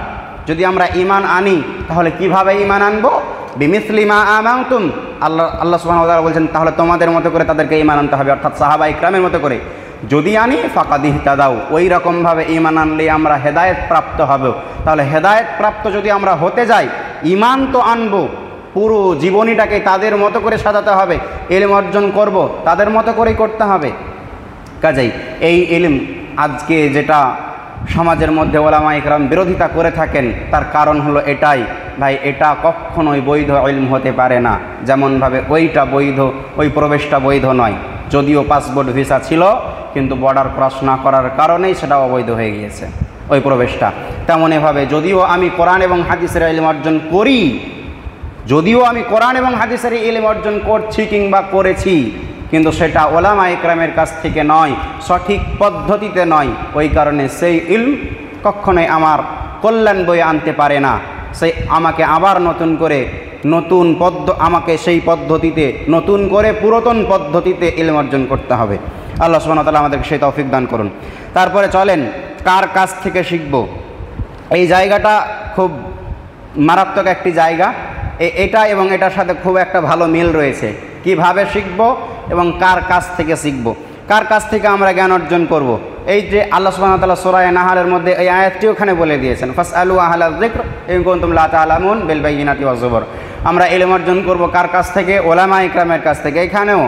যদি আমরা ঈমান আনি, তাহলে কিভাবে ঈমান আনবো? বিমিসলি মা আমানতুম। আল্লাহ সুবহানাহু ওয়া তাআলা বলছেন তাহলে তোমাদের মতো করে তাদেরকে ঈমান আনতে হবে, অর্থাৎ সাহাবা ইকরামের মতো করে। যদি আনি ফাকাদ ইহতাদাউ, ওই রকমভাবে ঈমান আনলে আমরা হেদায়েত প্রাপ্ত হব। তাহলে হেদায়েত প্রাপ্ত যদি আমরা হতে যাই, ঈমান তো আনবো, পুরো জীবনীটাকে তাদের মতো করে সাজাতে হবে, ইলম অর্জন করব তাদের মতো করেই করতে হবে। কাজেই এই ইলম আজকে যেটা সমাজের মধ্যে ওলামা ইকরাম বিরোধিতা করে থাকেন, তার কারণ হলো এটাই, ভাই এটা কখনোই বৈধ ইলম হতে পারে না। যেমনভাবে ওইটা বৈধ, ওই প্রবেশটা বৈধ নয়, যদিও পাসপোর্ট ভিসা ছিল কিন্তু বর্ডার ক্রস না করার কারণেই সেটা অবৈধ হয়ে গিয়েছে ওই প্রবেশটা। তেমনইভাবে যদিও আমি কোরআন এবং হাদিসের ইলম অর্জন করি, যদিও আমি কোরআন এবং হাদিসের ইলম অর্জন করছি কিংবা করেছি, কিন্তু সেটা ওলামা ইকরামের কাছ থেকে নয়, সঠিক পদ্ধতিতে নয়, ওই কারণে সেই ইলম কখনোই আমার কল্যাণ বয়ে আনতে পারে না। সেই আমাকে আবার নতুন করে আমাকে সেই পদ্ধতিতে নতুন করে পুরাতন পদ্ধতিতে ইলম অর্জন করতে হবে। আল্লাহ সুবহানাহু ওয়া তাআলা আমাদেরকে সেই তৌফিক দান করুন। তারপরে চলেন কার কাছ থেকে শিখব। এই জায়গাটা খুব মারাত্মক একটি জায়গা। এটা এবং এটার সাথে খুব একটা ভালো মিল রয়েছে। কিভাবে শিখব এবং কার কাছ থেকে শিখব, কার কাছ থেকে আমরা জ্ঞান অর্জন করব। এই যে আল্লাহ সুবহানাহু ওয়া তাআলা সূরা নাহলের মধ্যে এই আয়াতটি ওখানে বলে দিয়েছেন, ফাসআলু আহলায যিকর ইন কুনতুম লা তা'লামুন বিল বাইয়িনাতি ওয়াজ যুবুর। আমরা ইলম অর্জন করব কার কাছ থেকে? ওলামা ইকরামের কাছ থেকে। এখানেও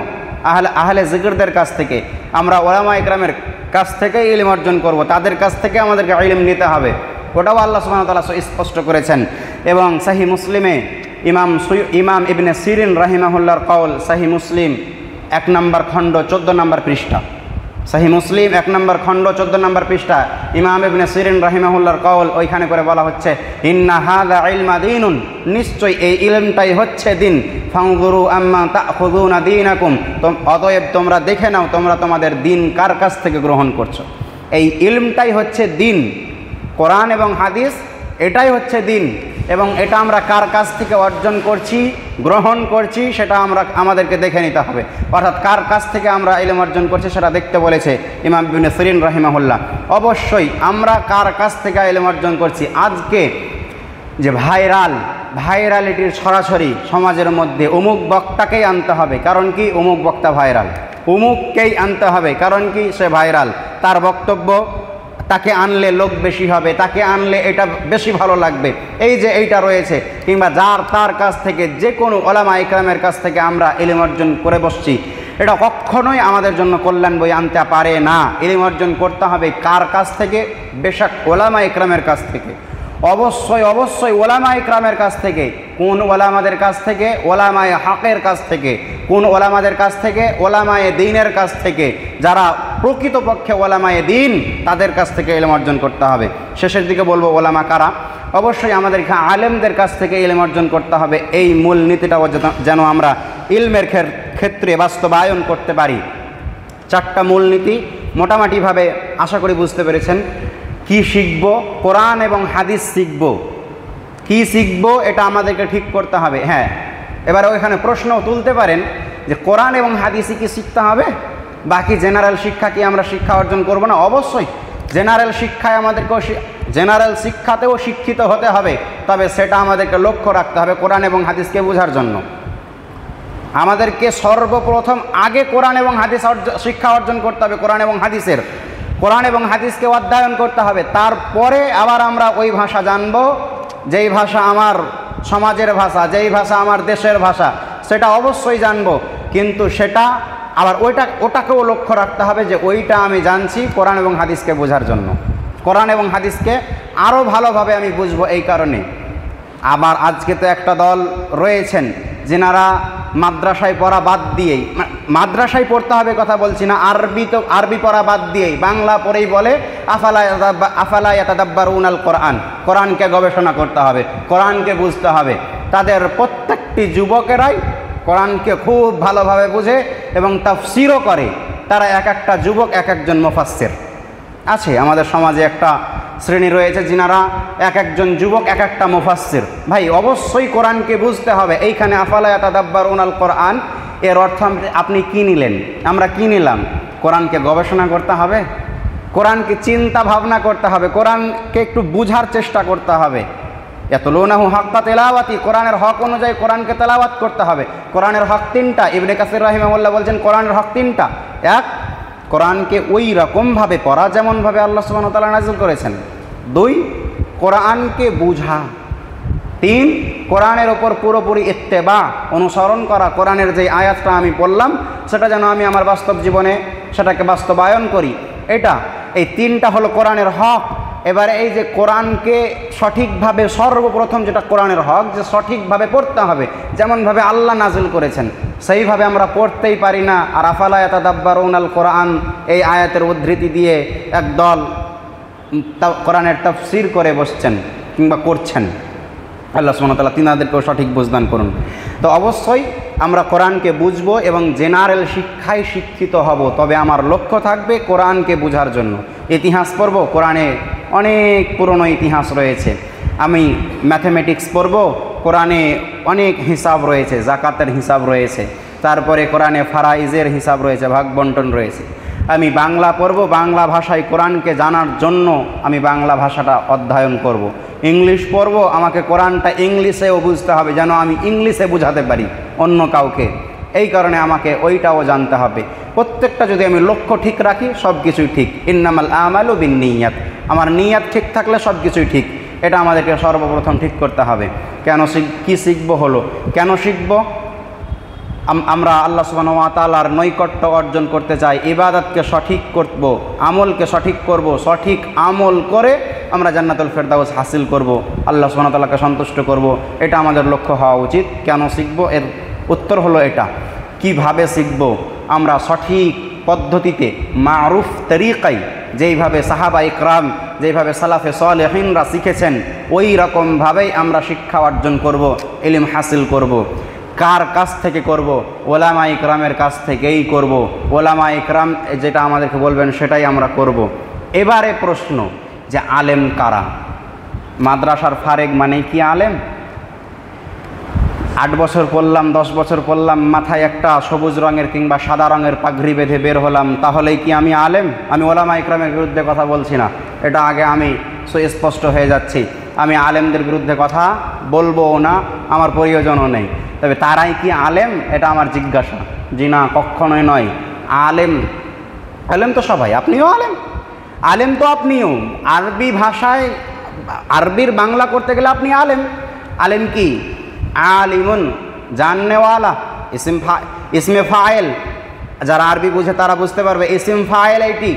আহলে যিকরদের কাছ থেকে, আমরা ওলামা ইকরামের কাছ থেকে ইলম অর্জন করব, তাদের কাছ থেকে আমাদেরকে ইলম নিতে হবে। ওটাও আল্লাহ সুবহানাহু ওয়া তাআলা স্পষ্ট করেছেন। এবং সহিহ মুসলিমে ইমাম ইবনে সিরিন রাহিমাহুল্লাহর কওল, সহিহ মুসলিম 1 নম্বর খণ্ড 14 নম্বর পৃষ্ঠা, সহিহ মুসলিম 1 নম্বর খণ্ড 14 নম্বর পৃষ্ঠা, ইমাম ইবনে সিরিন রাহিমাহুল্লাহর কওল, ওইখানে করে বলা হচ্ছে, ইন্না হাযা ইলমা দীনুন, নিশ্চয়ই এই ইলমটাই হচ্ছে দিন। ফানজুরু আম্মা তাখুযুনা দীনাকুম, অতএব তোমরা দেখে নাও তোমরা তোমাদের দিন কার কাছ থেকে গ্রহণ করছো। এই ইলমটাই হচ্ছে দিন, কোরআন এবং হাদিস এটাই হচ্ছে দিন। এবং এটা আমরা কার কাছ থেকে অর্জন করছি, গ্রহণ করছি, সেটা আমাদেরকে দেখে নিতে হবে। অর্থাৎ কার কাছ থেকে আমরা ইলম অর্জন করছি সেটা দেখতে বলেছে ইমাম ইবনে সিরিন রাহিমাহুল্লাহ। অবশ্যই আমরা কার কাছ থেকে ইলম অর্জন করছি। আজকে যে ভাইরালিটির সরাসরি সমাজের মধ্যে অমুক বক্তাকেই আনতে হবে, কারণ কি অমুক বক্তা ভাইরাল, অমুককেই আনতে হবে, কারণ কি সে ভাইরাল, তার বক্তব্য তাকে আনলে লোক বেশি হবে, তাকে আনলে এটা বেশি ভালো লাগবে, এই যে এইটা রয়েছে। কিংবা তার কাছ থেকে, যে কোনো ওলামা ইকরামের কাছ থেকে আমরা ইলম অর্জন করে বসছি, এটা কখনোই আমাদের জন্য কল্যাণ বয়ে আনতে পারে না। ইলম অর্জন করতে হবে কার কাছ থেকে? বেশক ওলামা ইকরামের কাছ থেকে, অবশ্যই ওলামা ইকরামের কাছ থেকে। কোন ওলামাদের কাছ থেকে? ওলামায়ে হকের কাছ থেকে। কোন ওলামাদের কাছ থেকে? ওলামায়ে দ্বীনের কাছ থেকে। যারা প্রকৃতপক্ষে ওলামায়ে দ্বীন, তাদের কাছ থেকে ইলম অর্জন করতে হবে। শেষের দিকে বলবো ওলামা কারা। অবশ্যই আমাদের আলেমদের কাছ থেকে ইলম অর্জন করতে হবে। এই মূল নীতিটাও যেন আমরা ইলমের ক্ষেত্রে বাস্তবায়ন করতে পারি। 4টা মূল নীতি মোটামুটিভাবে আশা করি বুঝতে পেরেছেন। কি শিখব? কোরআন এবং হাদিস শিখব। কি শিখব এটা আমাদেরকে ঠিক করতে হবে। হ্যাঁ, এবার ওইখানে প্রশ্নও তুলতে পারেন যে কোরআন এবং হাদিসই কি শিখতে হবে, বাকি জেনারেল শিক্ষা কি আমরা শিক্ষা অর্জন করব না? অবশ্যই জেনারেল শিক্ষায় আমাদেরকেও জেনারেল শিক্ষাতেও শিক্ষিত হতে হবে, তবে সেটা আমাদেরকে লক্ষ্য রাখতে হবে কোরআন এবং হাদিসকে বোঝার জন্য। আমাদেরকে সর্বপ্রথম আগে কোরআন এবং হাদিস শিক্ষা অর্জন করতে হবে। কোরআন এবং হাদিসকে অধ্যয়ন করতে হবে। তারপরে আবার আমরা ওই ভাষা জানব, যেই ভাষা আমার সমাজের ভাষা, যেই ভাষা আমার দেশের ভাষা, সেটা অবশ্যই জানব। কিন্তু সেটা আবার ওটাকেও লক্ষ্য রাখতে হবে যে ওইটা আমি জানছি কোরআন এবং হাদিসকে বোঝার জন্য, কোরআন এবং হাদিসকে আরও ভালোভাবে আমি বুঝবো। এই কারণে আবার আজকে তো একটা দল রয়েছেন যেনারা মাদ্রাসায় পড়া বাদ দিয়েই, মাদ্রাসায় পড়তে হবে কথা বলছি না, আরবি পড়া বাদ দিয়েই বাংলা পড়েই বলে আফালা ইয়াতাদাব্বারুনাল কোরআন, কোরআনকে গবেষণা করতে হবে, কোরআনকে বুঝতে হবে। তাদের প্রত্যেকটি যুবকেরাই কোরআনকে খুব ভালোভাবে বুঝে এবং তাফসিরও করে। তারা এক একটা যুবক এক একজন মুফাসসির আছে। আমাদের সমাজে একটা শ্রেণী রয়েছে যিনারা এক একজন যুবক এক একটা মুফাসসির। ভাই অবশ্যই কোরআনকে বুঝতে হবে। এইখানে আফালা ইয়াতাদাব্বারুনাল কোরআন এর অর্থ আপনি কি নিলেন, আমরা কি নিলাম? কোরআনকে গবেষণা করতে হবে, কোরআনকে চিন্তা ভাবনা করতে হবে, কোরআনকে একটু বুঝার চেষ্টা করতে হবে। ইয়াতলুনাহু হাক্কা তিলাওয়াতি, কোরআনের হক অনুযায়ী কোরআনকে তেলাওয়াত করতে হবে। কোরআনের হক 3টা। ইবনে কাসির রাহিমাহুল্লাহ বলছেন কোরআনের হক 3টা। 1, কোরআনকে ওই রকমভাবে পড়া যেমনভাবে আল্লাহ সুবহানাহু ওয়া তাআলা নাযিল করেছেন। 2, কোরআনকে বুঝা। 3, কোরআনের ওপর পুরোপুরি ইত্তেবা, অনুসরণ করা। কোরআনের যে আয়াতটা আমি পড়লাম সেটা যেন আমি আমার বাস্তব জীবনে সেটাকে বাস্তবায়ন করি। এই 3টা হলো কোরআনের হক। এবারে এই যে কোরআনকে সঠিকভাবে, সর্বপ্রথম যেটা কোরআনের হক, যে সঠিকভাবে পড়তে হবে, যেমনভাবে আল্লাহ নাজিল করেছেন সেইভাবে আমরা পড়তেই পারি না। আর আফালা ইয়াতাদাব্বারুনাল কোরআন, এই আয়াতের উদ্ধৃতি দিয়ে একদল কোরআনের তাফসীর করে বসছেন কিংবা করছেন। আল্লাহ সুবহানাহু ওয়া তাআলা তিনাদেরকেও সঠিক বুঝদান করুন। তো অবশ্যই আমরা কোরআনকে বুঝবো এবং জেনারেল শিক্ষায় শিক্ষিত হব, তবে আমার লক্ষ্য থাকবে কোরআনকে বুঝার জন্য। ইতিহাস পড়ব, কোরআনে অনেক পুরনো ইতিহাস রয়েছে। আমি ম্যাথমেটিক্স পড়ব, কোরআনে অনেক হিসাব রয়েছে, জাকাতের হিসাব রয়েছে। তারপরে কোরআনে ফারাইজের হিসাব রয়েছে, ভাগ বন্টন রয়েছে। আমি বাংলা পড়ব, বাংলা ভাষায় কোরআনকে জানার জন্য আমি বাংলা ভাষাটা অধ্যয়ন করব। ইংলিশ পড়ব, আমাকে কোরআনটা ইংলিশেও বুঝতে হবে যেন আমি ইংলিশে বুঝাতে পারি অন্য কাউকে। এই কারণে আমাকে ওইটাও জানতে হবে। প্রত্যেকটা যদি আমি লক্ষ্য ঠিক রাখি সব কিছুই ঠিক। ইন্নামাল আমালু বিন্নিয়াত, আমার নিয়াত ঠিক থাকলে সব কিছুই ঠিক। এটা আমাদেরকে সর্বপ্রথম ঠিক করতে হবে। কি শিখবো হলো, কেন শিখব? আমরা আল্লাহ সুবহানাহু ওয়া তাআলার নৈকট্য অর্জন করতে চাই, ইবাদতকে সঠিক করব, আমলকে সঠিক করব, সঠিক আমল করে আমরা জান্নাতুল ফেরদাউস হাসিল করব, আল্লাহ সুবহানাহু ওয়া তাআলাকে সন্তুষ্ট করব। এটা আমাদের লক্ষ্য হওয়া উচিত। কেন শিখব? এর উত্তর হলো এটা। কিভাবে শিখব? আমরা সঠিক পদ্ধতিতে, মারুফ তরিকায়, যেইভাবে সাহাবা ইকরাম, যেইভাবে সালাফে সালেহিনরা শিখেছেন ওই রকমভাবেই আমরা শিক্ষা অর্জন করব, ইলম হাসিল করব। কার কাছ থেকে করব? ওলামা ইকরামের কাছ থেকেই করব। ওলামা ইকরাম যেটা আমাদেরকে বলবেন সেটাই আমরা করব। এবারে প্রশ্ন যে আলেম কারা? মাদ্রাসার ফারেক মানে কি আলেম? 8 বছর পড়লাম, 10 বছর পড়লাম, মাথায় একটা সবুজ রঙের কিংবা সাদা রঙের পাগড়ি বেঁধে বের হলাম, তাহলেই কি আমি আলেম? আমি ওলামা ইকরামের বিরুদ্ধে কথা বলছি না, এটা আগে আমি সুস্পষ্ট হয়ে যাচ্ছি। আমি আলেমদের বিরুদ্ধে কথা বলবো না, আমার প্রয়োজনও নেই। তবে তারাই কি আলেম? এটা আমার জিজ্ঞাসা। জি না, কখনোই নয়। আলেম তো সবাই, আপনিও আলেম, আলেম তো আপনিও। আরবি ভাষায়, আরবির বাংলা করতে গেলে আপনি আলেম। আলেম কি? আলিমুন, জাননেওয়ালা, ইসমে ফাইল। যারা আরবি বুঝে তারা বুঝতে পারবে ইসম ফাইল এটি,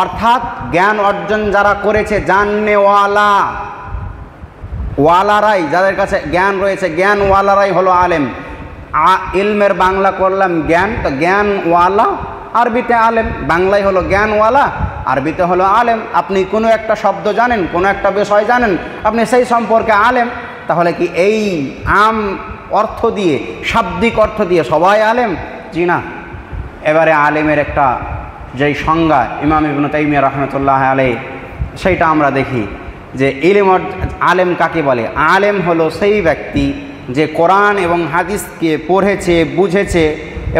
অর্থাৎ জ্ঞান অর্জন যারা করেছে, জাননেওয়ালা, ওয়ালারাই, যাদের কাছে জ্ঞান রয়েছে, জ্ঞানওয়ালারাই হলো আলেম। ইলমের বাংলা করলাম জ্ঞান, তো জ্ঞানওয়ালা আরবিতে আলেম, বাংলায় হলো জ্ঞানওয়ালা, আরবিতে হলো আলেম। আপনি কোনো একটা শব্দ জানেন, কোনো একটা বিষয় জানেন, আপনি সেই সম্পর্কে আলেম। তাহলে কি এই আম অর্থ দিয়ে, শাব্দিক অর্থ দিয়ে সবাই আলেম? জি না। এবারে আলেমের একটা যেই সংজ্ঞা ইমাম ইবনে তাইমিয়া রাহমাতুল্লাহ আলাইহি, সেইটা আমরা দেখি যে আলেম কাকে বলে। আলেম হলো সেই ব্যক্তি যে কোরআন এবং হাদিসকে পড়েছে, বুঝেছে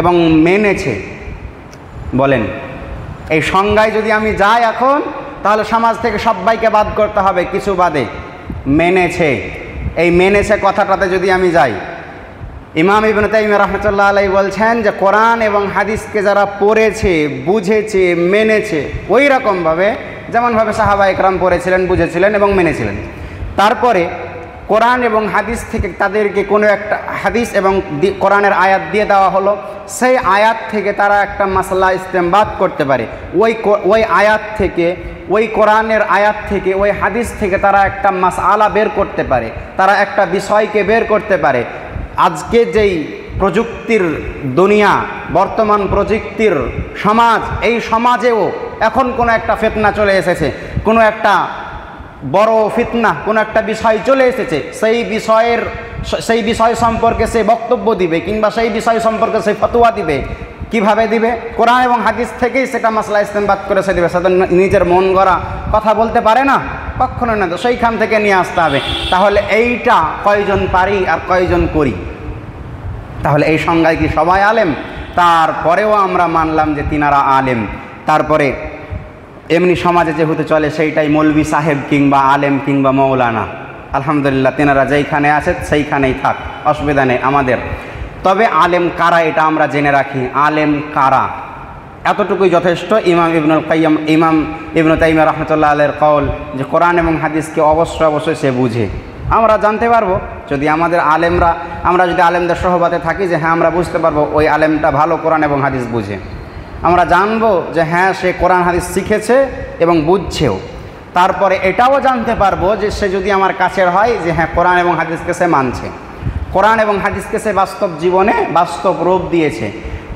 এবং মেনেছে। বলেন, এই সংজ্ঞায় যদি আমি যাই এখন, তাহলে সমাজ থেকে সবাইকে বাদ করতে হবে, কিছু বাদে। মেনেছে, এই মেনেছে কথাটাতে যদি আমি যাই, ইমাম ইবনে তাইমিয়া রাহমাতুল্লাহ আলাইহি বলছেন যে কোরআন এবং হাদিসকে যারা পড়েছে, বুঝেছে, মেনেছে, ওই রকমভাবে যেমনভাবে সাহাবা ইকরাম পড়েছিলেন, বুঝেছিলেন এবং মেনেছিলেন, তারপরে কোরআন এবং হাদিস থেকে তাদেরকে কোনো একটা হাদিস এবং কোরআনের আয়াত দিয়ে দেওয়া হলো, সেই আয়াত থেকে তারা একটা মাসলা ইস্তেমবাদ করতে পারে। ওই আয়াত থেকে, ওই কোরআনের আয়াত থেকে, ওই হাদিস থেকে তারা একটা মাসআলা বের করতে পারে, তারা একটা বিষয়কে বের করতে পারে। আজকে যেই প্রযুক্তির দুনিয়া, বর্তমান প্রযুক্তির সমাজ, এই সমাজেও এখন কোনো একটা ফিতনা চলে এসেছে, কোনো একটা বড় ফিতনা, কোনো একটা বিষয় চলে এসেছে, সেই বিষয় সম্পর্কে সে বক্তব্য দিবে কিংবা সেই বিষয় সম্পর্কে সে ফতোয়া দিবে। কিভাবে দিবে? কোরআন এবং হাদিস থেকেই সেটা মাসলা ইস্তেমবাদ করে সে দিবে। সেটা নিজের মন গড়া কথা বলতে পারে না, কখনো না, তো সেইখান থেকে নিয়ে আসতে হবে। তাহলে এইটা কয়জন পারি আর কয়জন করি? তাহলে এই সংজ্ঞায় কি সবাই আলেম? তারপরেও আমরা মানলাম যে তিনারা আলেম। তারপরে এমনি সমাজে যেহেতু চলে সেইটাই মৌলভী সাহেব কিংবা আলেম কিংবা মৌলানা, আলহামদুলিল্লাহ, তেনারা যেইখানে আছে সেইখানেই থাক, অসুবিধা নেই আমাদের। তবে আলেম কারা এটা আমরা জেনে রাখি। আলেম কারা? এতটুকুই যথেষ্ট। ইমাম ইবনে তাইমিয়া রাহমাতুল্লাহ আলাইহির কওল যে কোরআন এবং হাদিসকে অবশ্যই সে বুঝে। আমরা জানতে পারবো যদি আমরা যদি আলেমদের সহবাতে থাকি যে হ্যাঁ আমরা বুঝতে পারবো ওই আলেমটা ভালো কোরআন এবং হাদিস বুঝে। আমরা জানবো যে হ্যাঁ সে কোরআন হাদিস শিখেছে এবং বুঝছেও। তারপরে এটাও জানতে পারবো যে সে যদি আমার কাছের হয় যে হ্যাঁ কোরআন এবং হাদিসকে সে মানছে, কোরআন এবং হাদিসকে সে বাস্তব জীবনে বাস্তব রূপ দিয়েছে,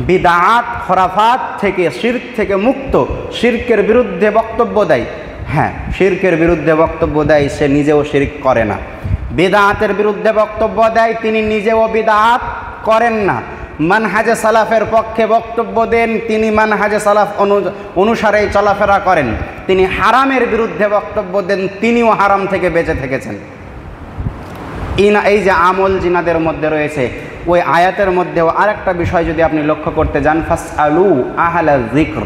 বিদআত খোরাফাত থেকে শিরক থেকে মুক্ত, শিরকের বিরুদ্ধে বক্তব্য দেয়। হ্যাঁ, শিরকের বিরুদ্ধে বক্তব্য দেয়, সে নিজেও শিরক করে না। বিদআতের বিরুদ্ধে বক্তব্য দেয়, তিনি নিজেও বিদআত করেন না। মানহাজে সালাফের পক্ষে বক্তব্য দেন, তিনি মানহাজে সালাফ অনুসারেই চলাফেরা করেন। তিনি হারামের বিরুদ্ধে বক্তব্য দেন, তিনিও হারাম থেকে বেঁচে থেকেছেন। এই যে আমল জিনাদের মধ্যে রয়েছে, ওই আয়াতের মধ্যেও আরেকটা বিষয় যদি আপনি লক্ষ্য করতে যান, ফাসআলু আহলাজ যিকর,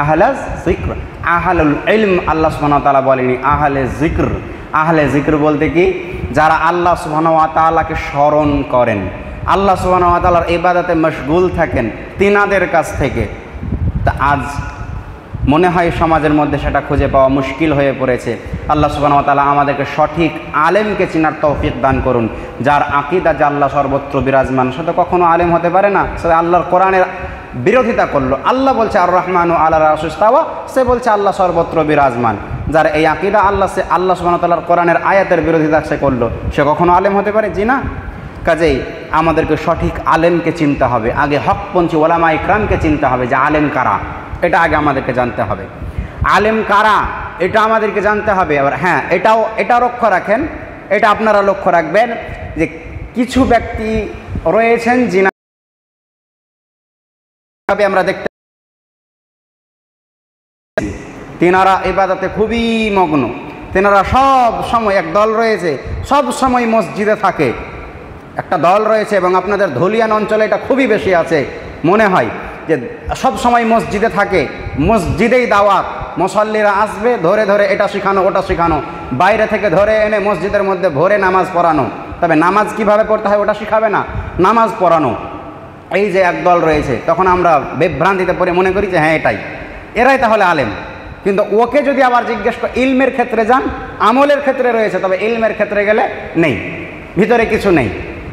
আহলাজ যিকর, আহলুল ইলম আল্লাহ সুবহানাহু ওয়া তাআলা বলেনি আহলে যিকর। আহলে যিকর বলতে কি? যারা আল্লাহ সুবহানাহু ওয়া তাআলাকে স্মরণ করেন, আল্লাহ সুবহানাহু ওয়া তাআলার ইবাদতে মশগুল থাকেন, তিনাদের কাছ থেকে। তা আজ মনে হয় সমাজের মধ্যে সেটা খুঁজে পাওয়া মুশকিল হয়ে পড়েছে। আল্লাহ সুবহানাহু ওয়া তাআলা আমাদেরকে সঠিক আলেমকে চিনার তৌফিক দান করুন। যার আকীদা যে আল্লাহ সর্বত্র বিরাজমান, সে তো কখনো আলেম হতে পারে না। সে আল্লাহর কোরআনের বিরোধিতা করলো। আল্লাহ বলছে আর রহমানু আলা আরশিস ইস্তাওয়া, সে বলছে আল্লাহ সর্বত্র বিরাজমান। যার এই আকীদা আল্লাহ সুবহানাহু ওয়া তাআলার কোরআনের আয়াতের বিরোধিতা সে করলো, সে কখনো আলেম হতে পারে? জি না। কাজেই আমাদেরকে সঠিক আলেমকে চিনতে হবে, আগে হকপন্থী ওলামা ইকরামকে চিনতে হবে যে আলেম কারা, এটা আগে আমাদেরকে জানতে হবে। আলেম কারা এটা আমাদেরকে জানতে হবে। আবার হ্যাঁ, এটা লক্ষ্য রাখেন, এটা আপনারা লক্ষ্য রাখবেন যে কিছু ব্যক্তি রয়েছেন যিনি আমরা দেখতে, তিনারা ইবাদতে খুবই মগ্ন, তিনারা সব সময়, এক দল রয়েছে সব সময় মসজিদে থাকে, একটা দল রয়েছে এবং আপনাদের ধুলিয়ান অঞ্চলে এটা খুবই বেশি আছে মনে হয় যে সব সময় মসজিদে থাকে, মসজিদেই দাওয়াত, মুসল্লিরা আসবে ধরে ধরে এটা শেখানো ওটা শেখানো, বাইরে থেকে ধরে এনে মসজিদের মধ্যে ভরে নামাজ পড়ানো। তবে নামাজ কিভাবে পড়তে হয় ওটা শেখাবে না, নামাজ পড়ানো। এই যে এক দল রয়েছে, তখন আমরা বিভ্রান্তিতে পড়ে মনে করি যে হ্যাঁ এরাই তাহলে আলেম। কিন্তু ওকে যদি আবার জিজ্ঞেস করে, ইলমের ক্ষেত্রে যান, আমলের ক্ষেত্রে রয়েছে, তবে ইলমের ক্ষেত্রে গেলে নেই, ভিতরে কিছু নেই,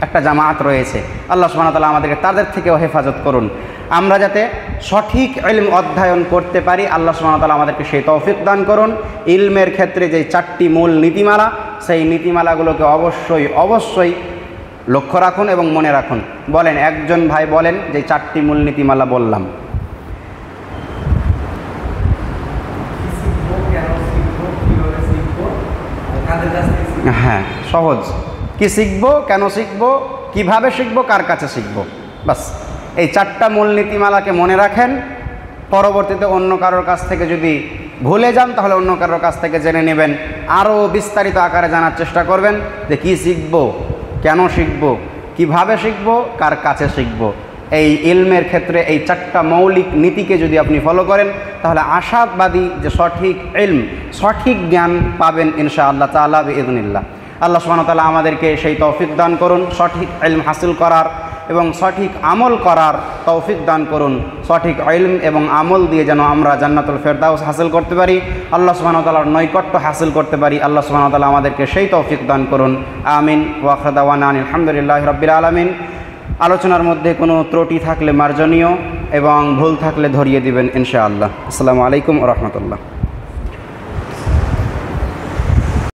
একটা জামাত রয়েছে। আল্লাহ সুবহানাহু ওয়া তাআলা আমাদেরকে তাদের থেকেও হেফাজত করুন। আমরা যাতে সঠিক ইলম অধ্যয়ন করতে পারি, আল্লাহ সুবহানাহু ওয়া তাআলা আমাদেরকে সেই তৌফিক দান করুন। ইলমের ক্ষেত্রে যে 4টি মূল নীতিমালা, সেই নীতিমালাগুলোকে অবশ্যই লক্ষ্য রাখুন এবং মনে রাখুন। বলেন, একজন ভাই বলেন যে 4টি মূল নীতিমালা বললাম। হ্যাঁ, সহজ। কি শিখবো, কেন শিখবো, কিভাবে শিখবো, কার কাছে শিখবো, বাস এই 4টা মূল নীতিমালাকে মনে রাখেন। পরবর্তীতে অন্য কারোর কাছ থেকে যদি ভুলে যান তাহলে অন্য কারোর কাছ থেকে জেনে নেবেন, আরও বিস্তারিত আকারে জানার চেষ্টা করবেন যে কী শিখবো, কেন শিখবো, কিভাবে শিখবো, কার কাছে শিখবো। এই ইলমের ক্ষেত্রে এই 4টা মৌলিক নীতিকে যদি আপনি ফলো করেন তাহলে আশাবাদী যে সঠিক ইলম, সঠিক জ্ঞান পাবেন ইনশাআল্লাহ তাআলা বিইذনিল্লাহ। আল্লাহ সুবহানাহু ওয়া তাআলা আমাদেরকে সেই তৌফিক দান করুন, সঠিক ইলম হাসিল করার এবং সঠিক আমল করার তৌফিক দান করুন। সঠিক ইলম এবং আমল দিয়ে যেন আমরা জান্নাতুল ফেরদাউস হাসিল করতে পারি, আল্লাহ সুবহানাহু ওয়া তাআলার নৈকট্য হাসিল করতে পারি। আল্লাহ সুবহানাহু ওয়া তাআলা আমাদেরকে সেই তৌফিক দান করুন। আমিন। ওয়া আখিরু দাওয়ানা আলহামদুলিল্লাহি রাব্বিল আলামিন। আলোচনার মধ্যে কোনো ত্রুটি থাকলে মার্জনীয় এবং ভুল থাকলে ধরিয়ে দিবেন ইনশাআল্লাহ। আসসালামু আলাইকুম ওয়া রাহমাতুল্লাহ।